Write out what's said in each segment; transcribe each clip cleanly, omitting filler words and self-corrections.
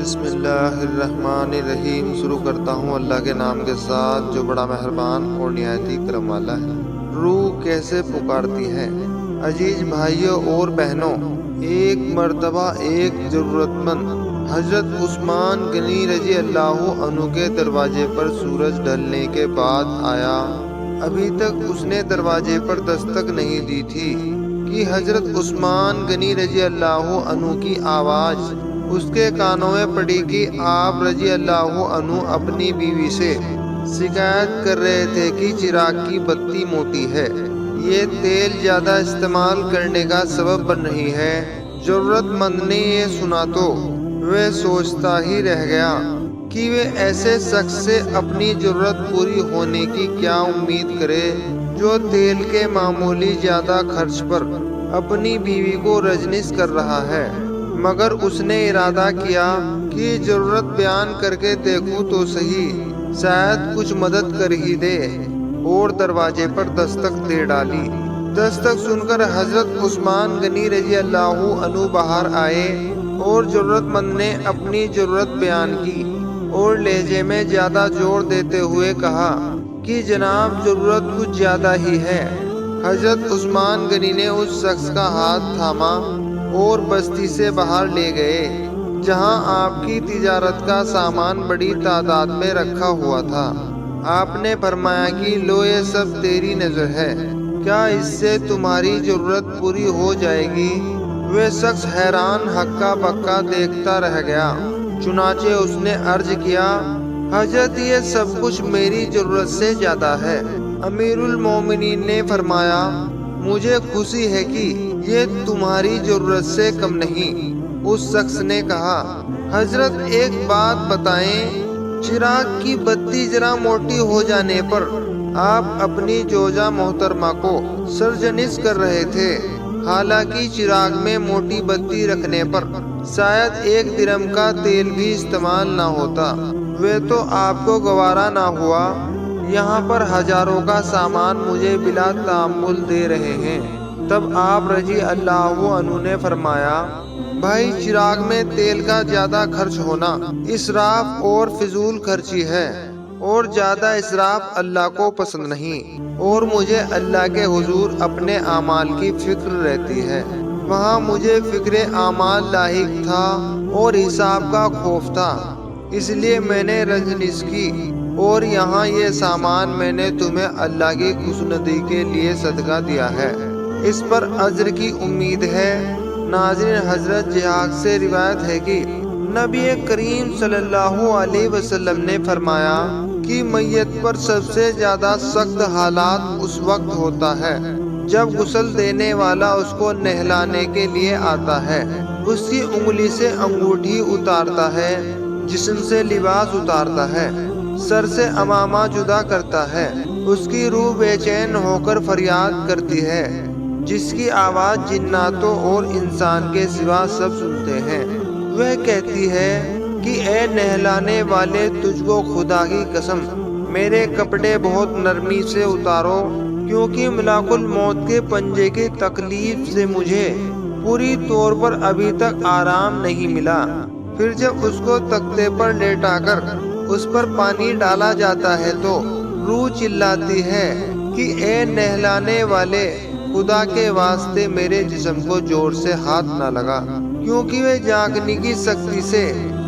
بسم اللہ الرحمن الرحیم۔ شروع کرتا ہوں اللہ کے نام کے ساتھ جو بڑا مہربان اور نہایت ہی کرم والا ہے۔ روح کیسے پکارتی ہے۔ عزیز بھائیوں اور بہنوں، ایک مرتبہ ایک ضرورت مند حضرت عثمان غنی رضی اللہ عنہ کے دروازے پر سورج ڈھلنے کے بعد آیا۔ ابھی تک اس نے دروازے پر دستک نہیں دی تھی کہ حضرت عثمان غنی رضی اللہ عنہ کی آواز اس کے کانوں میں پڑی کہ آپ رضی اللہ عنہ اپنی بیوی سے شکایت کر رہے تھے کہ چراغ کی بتی موٹی ہے، یہ تیل زیادہ استعمال کرنے کا سبب بن رہی ہے۔ ضرورت مند نے یہ سنا تو وہ سوچتا ہی رہ گیا کہ وہ ایسے شخص سے اپنی ضرورت پوری ہونے کی کیا امید کرے جو تیل کے معمولی زیادہ خرچ پر اپنی بیوی کو رجنش کر رہا ہے۔ مگر اس نے ارادہ کیا کہ ضرورت بیان کر کے دیکھوں تو صحیح، شاید کچھ مدد کر ہی دے، اور دروازے پر دستک دے ڈالی۔ دستک سن کر حضرت عثمان غنی رضی اللہ عنہ باہر آئے اور ضرورت مند نے اپنی ضرورت بیان کی اور لہجے میں زیادہ زور دیتے ہوئے کہا کہ جناب ضرورت کچھ زیادہ ہی ہے۔ حضرت عثمان غنی نے اس شخص کا ہاتھ تھاما اور بستی سے باہر لے گئے جہاں آپ کی تجارت کا سامان بڑی تعداد میں رکھا ہوا تھا۔ آپ نے فرمایا کہ لو یہ سب تیری نظر ہے، کیا اس سے تمہاری ضرورت پوری ہو جائے گی؟ وہ شخص حیران ہکا بکا دیکھتا رہ گیا۔ چنانچہ اس نے عرض کیا، حضرت یہ سب کچھ میری ضرورت سے زیادہ ہے۔ امیر المومنین نے فرمایا، مجھے خوشی ہے کہ یہ تمہاری ضرورت سے کم نہیں۔ اس شخص نے کہا، حضرت ایک بات بتائیں، چراغ کی بتی ذرا موٹی ہو جانے پر آپ اپنی زوجہ محترمہ کو سرزنش کر رہے تھے، حالانکہ چراغ میں موٹی بتی رکھنے پر شاید 1 درم کا تیل بھی استعمال نہ ہوتا، وہ تو آپ کو گوارا نہ ہوا، یہاں پر ہزاروں کا سامان مجھے بلا تامل دے رہے ہیں۔ تب آپ رضی اللہ عنہ نے فرمایا، بھائی چراغ میں تیل کا زیادہ خرچ ہونا اسراف اور فضول خرچی ہے، اور زیادہ اسراف اللہ کو پسند نہیں، اور مجھے اللہ کے حضور اپنے اعمال کی فکر رہتی ہے، وہاں مجھے فکر اعمال لاحق تھا اور حساب کا خوف تھا، اس لیے میں نے رجنش کی، اور یہاں یہ سامان میں نے تمہیں اللہ کی خوشنودی کے لیے صدقہ دیا ہے، اس پر اجر کی امید ہے۔ ناظرین، حضرت ضحاک سے روایت ہے کہ نبی کریم صلی اللہ علیہ وسلم نے فرمایا کہ میت پر سب سے زیادہ سخت حالات اس وقت ہوتا ہے جب غسل دینے والا اس کو نہلانے کے لیے آتا ہے، اس کی انگلی سے انگوٹھی اتارتا ہے، جسم سے لباس اتارتا ہے، سر سے عمامہ جدا کرتا ہے، اس کی روح بے چین ہو کر فریاد کرتی ہے، جس کی آواز جناتوں اور انسان کے سوا سب سنتے ہیں۔ وہ کہتی ہے کہ اے نہلانے والے، تجھ کو خدا کی قسم میرے کپڑے بہت نرمی سے اتارو، کیونکہ ملاک الموت کے پنجے کی تکلیف سے مجھے پوری طور پر ابھی تک آرام نہیں ملا۔ پھر جب اس کو تختے پر لیٹا کر اس پر پانی ڈالا جاتا ہے تو روح چلاتی ہے کہ اے نہلانے والے، خدا کے واسطے میرے جسم کو زور سے ہاتھ نہ لگا، کیونکہ وہ جاگنے کی سختی سے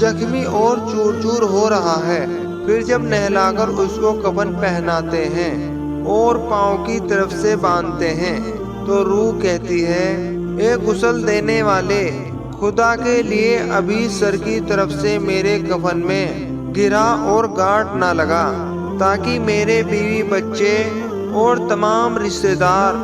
زخمی اور چور چور ہو رہا ہے۔ پھر جب نہلا کر اس کو کفن پہناتے ہیں اور پاؤں کی طرف سے باندھتے ہیں تو روح کہتی ہے، اے غسل دینے والے، خدا کے لیے ابھی سر کی طرف سے میرے کفن میں گرا اور گاٹھ نہ لگا، تاکہ میرے بیوی بچے اور تمام رشتہ دار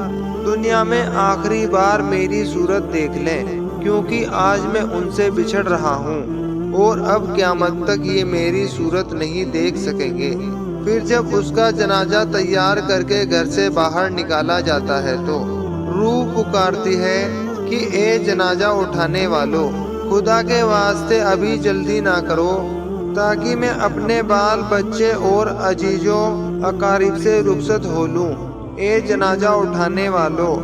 دنیا میں آخری بار میری صورت دیکھ لیں، کیونکہ آج میں ان سے بچھڑ رہا ہوں اور اب قیامت تک یہ میری صورت نہیں دیکھ سکیں گے۔ پھر جب اس کا جنازہ تیار کر کے گھر سے باہر نکالا جاتا ہے تو روح پکارتی ہے کہ اے جنازہ اٹھانے والو، خدا کے واسطے ابھی جلدی نہ کرو، تاکہ میں اپنے بال بچے اور عزیزوں اقارب سے رخصت ہو لوں۔ اے جنازہ اٹھانے والو،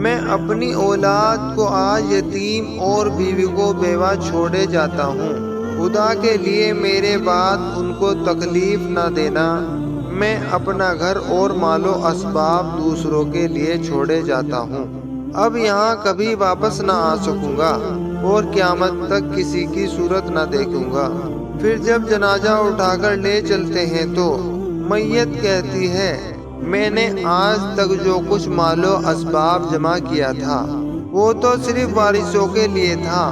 میں اپنی اولاد کو آج یتیم اور بیوی کو بیوہ چھوڑے جاتا ہوں، خدا کے لیے میرے بعد ان کو تکلیف نہ دینا۔ میں اپنا گھر اور مال و اسباب دوسروں کے لیے چھوڑے جاتا ہوں، اب یہاں کبھی واپس نہ آ سکوں گا اور قیامت تک کسی کی صورت نہ دیکھوں گا۔ پھر جب جنازہ اٹھا کر لے چلتے ہیں تو میت کہتی ہے، میں نے آج تک جو کچھ مال و اسباب جمع کیا تھا وہ تو صرف وارثوں کے لیے تھا،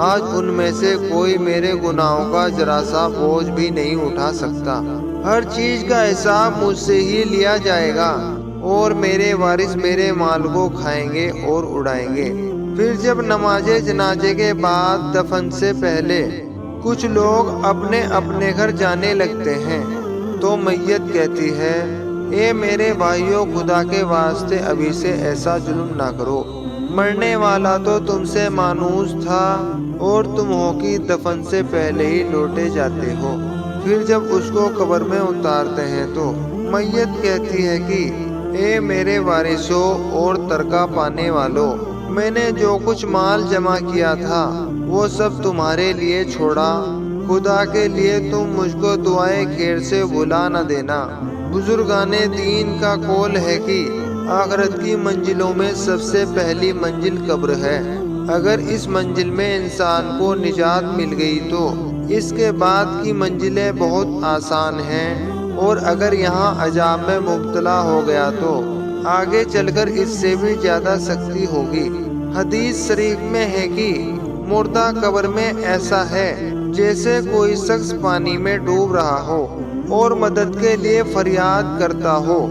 آج ان میں سے کوئی میرے گناہوں کا ذرا سا بوجھ بھی نہیں اٹھا سکتا۔ ہر چیز کا حساب مجھ سے ہی لیا جائے گا اور میرے وارث میرے مال کو کھائیں گے اور اڑائیں گے۔ پھر جب نماز جنازے کے بعد دفن سے پہلے کچھ لوگ اپنے اپنے گھر جانے لگتے ہیں تو میت کہتی ہے، اے میرے بھائیوں، خدا کے واسطے ابھی سے ایسا ظلم نہ کرو، مرنے والا تو تم سے مانوس تھا اور تمہوں کی دفن سے پہلے ہی لوٹے جاتے ہو۔ پھر جب اس کو قبر میں اتارتے ہیں تو میت کہتی ہے کہ اے میرے وارثوں اور ترکہ پانے والوں، میں نے جو کچھ مال جمع کیا تھا وہ سب تمہارے لیے چھوڑا، خدا کے لیے تم مجھ کو دعائے خیر سے بھلا نہ دینا۔ بزرگان دین کا قول ہے کہ آخرت کی منزلوں میں سب سے پہلی منزل قبر ہے۔ اگر اس منزل میں انسان کو نجات مل گئی تو اس کے بعد کی منزلیں بہت آسان ہیں، اور اگر یہاں عذاب میں مبتلا ہو گیا تو آگے چل کر اس سے بھی زیادہ سختی ہوگی۔ حدیث شریف میں ہے کہ مردہ قبر میں ایسا ہے جیسے کوئی شخص پانی میں ڈوب رہا ہو اور مدد کے لیے فریاد کرتا ہو۔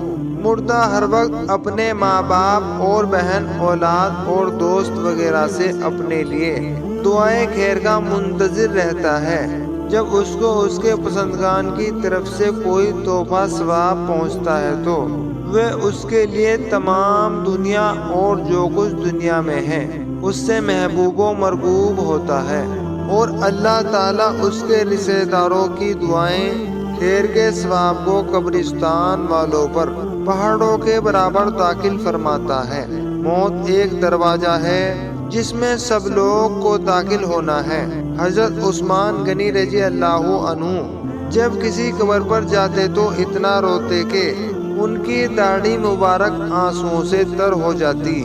مردہ ہر وقت اپنے ماں باپ اور بہن، اولاد اور دوست وغیرہ سے اپنے لیے دعائے خیر کا منتظر رہتا ہے۔ جب اس کو اس کے پسندگان کی طرف سے کوئی تحفہ ثواب پہنچتا ہے تو وہ اس کے لیے تمام دنیا اور جو کچھ دنیا میں ہے اس سے محبوب و مرغوب ہوتا ہے، اور اللہ تعالیٰ اس کے رشتہ داروں کی دعائیں خیر کے ثواب کو قبرستان والوں پر پہاڑوں کے برابر داخل فرماتا ہے۔ موت ایک دروازہ ہے جس میں سب لوگ کو داخل ہونا ہے۔ حضرت عثمان غنی رضی اللہ عنہ جب کسی قبر پر جاتے تو اتنا روتے کہ ان کی داڑھی مبارک آنسوؤں سے تر ہو جاتی۔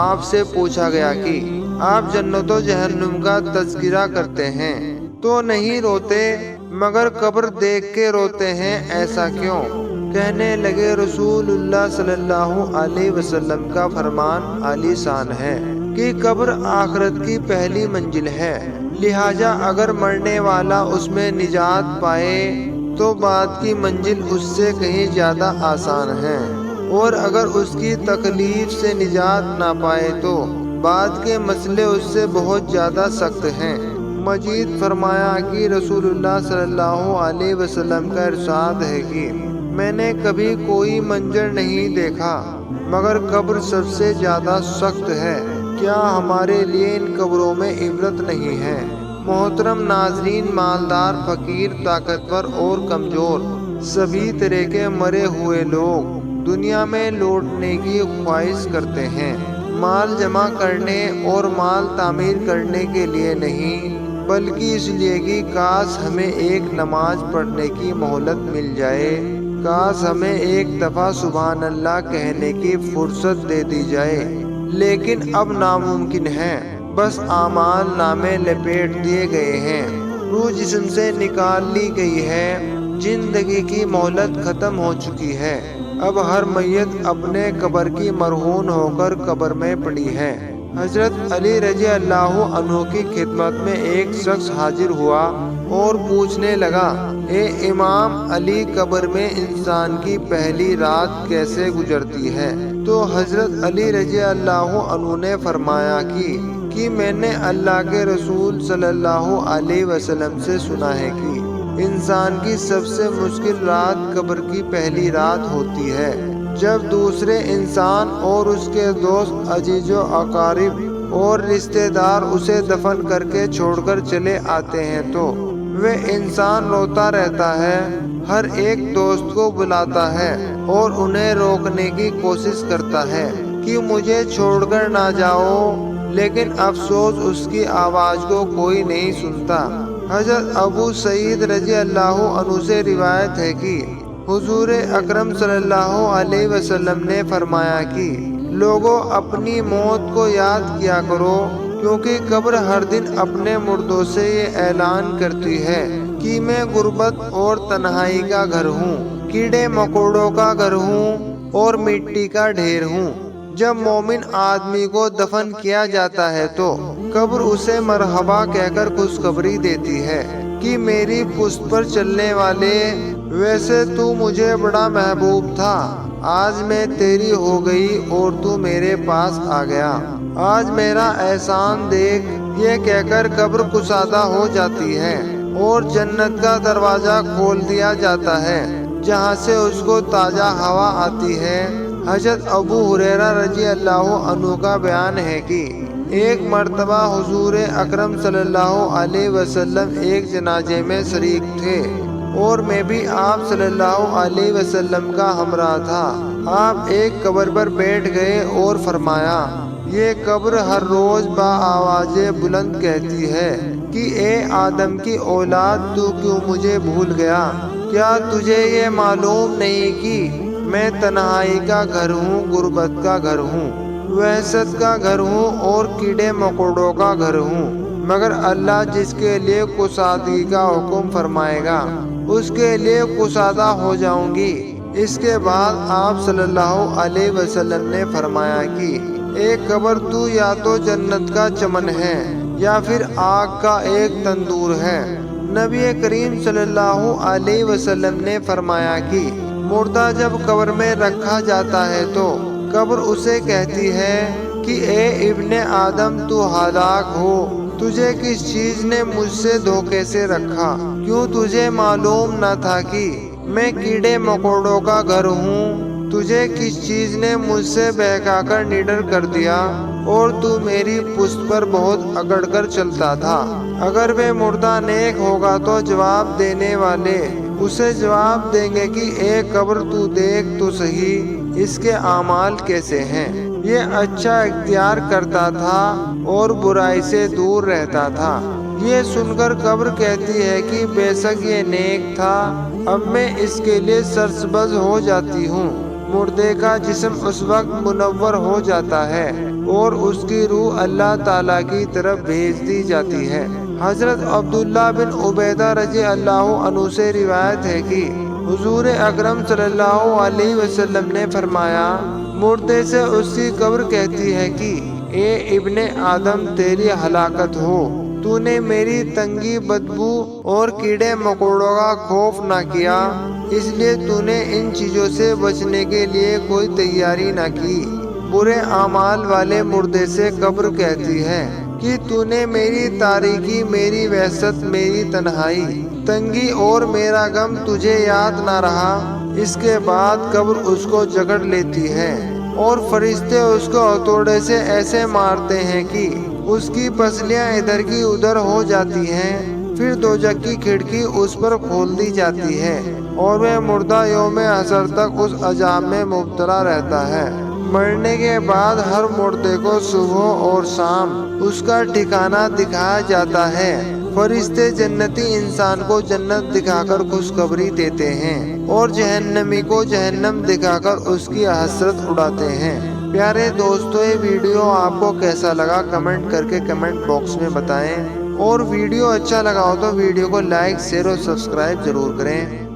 آپ سے پوچھا گیا کہ آپ جنت و جہنم کا تذکرہ کرتے ہیں تو نہیں روتے مگر قبر دیکھ کے روتے ہیں، ایسا کیوں؟ کہنے لگے، رسول اللہ صلی اللہ علیہ وسلم کا فرمان عالی شان ہے کہ قبر آخرت کی پہلی منزل ہے، لہٰذا اگر مرنے والا اس میں نجات پائے تو بعد کی منزل اس سے کہیں زیادہ آسان ہے، اور اگر اس کی تکلیف سے نجات نہ پائے تو بعد کے مسئلے اس سے بہت زیادہ سخت ہیں۔ مزید فرمایا کہ رسول اللہ صلی اللہ علیہ وسلم کا ارشاد ہے کہ میں نے کبھی کوئی منظر نہیں دیکھا مگر قبر سب سے زیادہ سخت ہے، کیا ہمارے لیے ان قبروں میں عبرت نہیں ہے؟ محترم ناظرین، مالدار، فقیر، طاقتور اور کمزور، سبھی طرح کے مرے ہوئے لوگ دنیا میں لوٹنے کی خواہش کرتے ہیں، مال جمع کرنے اور مال تعمیر کرنے کے لیے نہیں بلکہ اس لیے کہ کاش ہمیں ایک نماز پڑھنے کی مہلت مل جائے، کاش ہمیں ایک دفعہ سبحان اللہ کہنے کی فرصت دے دی جائے، لیکن اب ناممکن ہے، بس اعمال نامے لپیٹ دیے گئے ہیں، روح جسم سے نکال لی گئی ہے، زندگی کی مہلت ختم ہو چکی ہے، اب ہر میت اپنے قبر کی مرہون ہو کر قبر میں پڑی ہے۔ حضرت علی رضی اللہ عنہ کی خدمت میں ایک شخص حاضر ہوا اور پوچھنے لگا، اے امام علی، قبر میں انسان کی پہلی رات کیسے گزرتی ہے؟ تو حضرت علی رضی اللہ عنہ نے فرمایا کہ میں نے اللہ کے رسول صلی اللہ علیہ وسلم سے سنا ہے کہ انسان کی سب سے مشکل رات قبر کی پہلی رات ہوتی ہے، جب دوسرے انسان اور اس کے دوست، عزیز و اقارب اور رشتہ دار اسے دفن کر کے چھوڑ کر چلے آتے ہیں تو وہ انسان روتا رہتا ہے، ہر ایک دوست کو بلاتا ہے اور انہیں روکنے کی کوشش کرتا ہے کہ مجھے چھوڑ کر نہ جاؤ، لیکن افسوس اس کی آواز کو کوئی نہیں سنتا۔ حضرت ابو سعید رضی اللہ عنہ سے روایت ہے کہ حضور اکرم صلی اللہ علیہ وسلم نے فرمایا کہ لوگوں اپنی موت کو یاد کیا کرو، کیونکہ قبر ہر دن اپنے مردوں سے یہ اعلان کرتی ہے کہ میں غربت اور تنہائی کا گھر ہوں، کیڑے مکوڑوں کا گھر ہوں اور مٹی کا ڈھیر ہوں۔ جب مومن آدمی کو دفن کیا جاتا ہے تو قبر اسے مرحبا کہہ کر خوشخبری دیتی ہے کہ میری پشت پر چلنے والے، ویسے تو مجھے بڑا محبوب تھا، آج میں تیری ہو گئی اور تو میرے پاس آ گیا، آج میرا احسان دیکھ۔ یہ کہہ کر قبر کشادہ ہو جاتی ہے اور جنت کا دروازہ کھول دیا جاتا ہے، جہاں سے اس کو تازہ ہوا آتی ہے۔ حضرت ابو ہریرہ رضی اللہ عنہ کا بیان ہے کہ ایک مرتبہ حضور اکرم صلی اللہ علیہ وسلم ایک جنازے میں شریک تھے اور میں بھی آپ صلی اللہ علیہ وسلم کا ہمراہ تھا۔ آپ ایک قبر پر بیٹھ گئے اور فرمایا، یہ قبر ہر روز بآواز بلند کہتی ہے کہ اے آدم کی اولاد، تو کیوں مجھے بھول گیا؟ کیا تجھے یہ معلوم نہیں کہ میں تنہائی کا گھر ہوں، غربت کا گھر ہوں، وحشت کا گھر ہوں اور کیڑے مکوڑوں کا گھر ہوں؟ مگر اللہ جس کے لیے کشادگی کا حکم فرمائے گا اس کے لیے کشادہ ہو جاؤں گی۔ اس کے بعد آپ صلی اللہ علیہ وسلم نے فرمایا کہ اے قبر، تو یا تو جنت کا چمن ہے یا پھر آگ کا ایک تندور ہے۔ نبی کریم صلی اللہ علیہ وسلم نے فرمایا کہ مردہ جب قبر میں رکھا جاتا ہے تو قبر اسے کہتی ہے کہ اے ابن آدم، تو ہلاک ہو، تجھے کس چیز نے مجھ سے دھوکے سے رکھا؟ کیوں تجھے معلوم نہ تھا کہ میں کیڑے مکوڑوں کا گھر ہوں؟ تجھے کس چیز نے مجھ سے بہکا کر نڈر کر دیا اور تو میری پشت پر بہت اکڑ کر چلتا تھا؟ اگر وہ مردہ نیک ہوگا تو جواب دینے والے اسے جواب دیں گے کہ اے قبر، تو دیکھ تو صحیح اس کے اعمال کیسے ہیں، یہ اچھا اختیار کرتا تھا اور برائی سے دور رہتا تھا۔ یہ سن کر قبر کہتی ہے کہ بے شک یہ نیک تھا، اب میں اس کے لیے سرسبز ہو جاتی ہوں۔ مردے کا جسم اس وقت منور ہو جاتا ہے اور اس کی روح اللہ تعالیٰ کی طرف بھیج دی جاتی ہے۔ حضرت عبداللہ بن عبیدہ رضی اللہ عنہ سے روایت ہے کہ حضور اکرم صلی اللہ علیہ وسلم نے فرمایا، مردے سے اس کی قبر کہتی ہے کہ اے ابن آدم، تیری ہلاکت ہو، تو نے میری تنگی، بدبو اور کیڑے مکوڑوں کا خوف نہ کیا، اس لیے تو نے ان چیزوں سے بچنے کے لیے کوئی تیاری نہ کی۔ برے اعمال والے مردے سے قبر کہتی ہے کہ تو نے میری تاریکی، میری وحشت، میری تنہائی، تنگی اور میرا غم تجھے یاد نہ رہا۔ اس کے بعد قبر اس کو جکڑ لیتی ہے اور فرشتے اس کو ہتھوڑے سے ایسے مارتے ہیں کہ اس کی پسلیاں ادھر کی ادھر ہو جاتی ہیں۔ پھر دوزخ کی کھڑکی اس پر کھول دی جاتی ہے اور وہ مردہ یوم حشر تک اس عذاب میں مبتلا رہتا ہے۔ مرنے کے بعد ہر مردے کو صبح اور شام اس کا ٹھکانہ دکھایا جاتا ہے۔ فرشتے جنتی انسان کو جنت دکھا کر خوشخبری دیتے ہیں اور جہنمی کو جہنم دکھا کر اس کی حسرت اڑاتے ہیں۔ پیارے دوستو، یہ ویڈیو آپ کو کیسا لگا کمنٹ کر کے کمنٹ باکس میں بتائیں، اور ویڈیو اچھا لگا ہو تو ویڈیو کو لائک، شیئر اور سبسکرائب ضرور کریں۔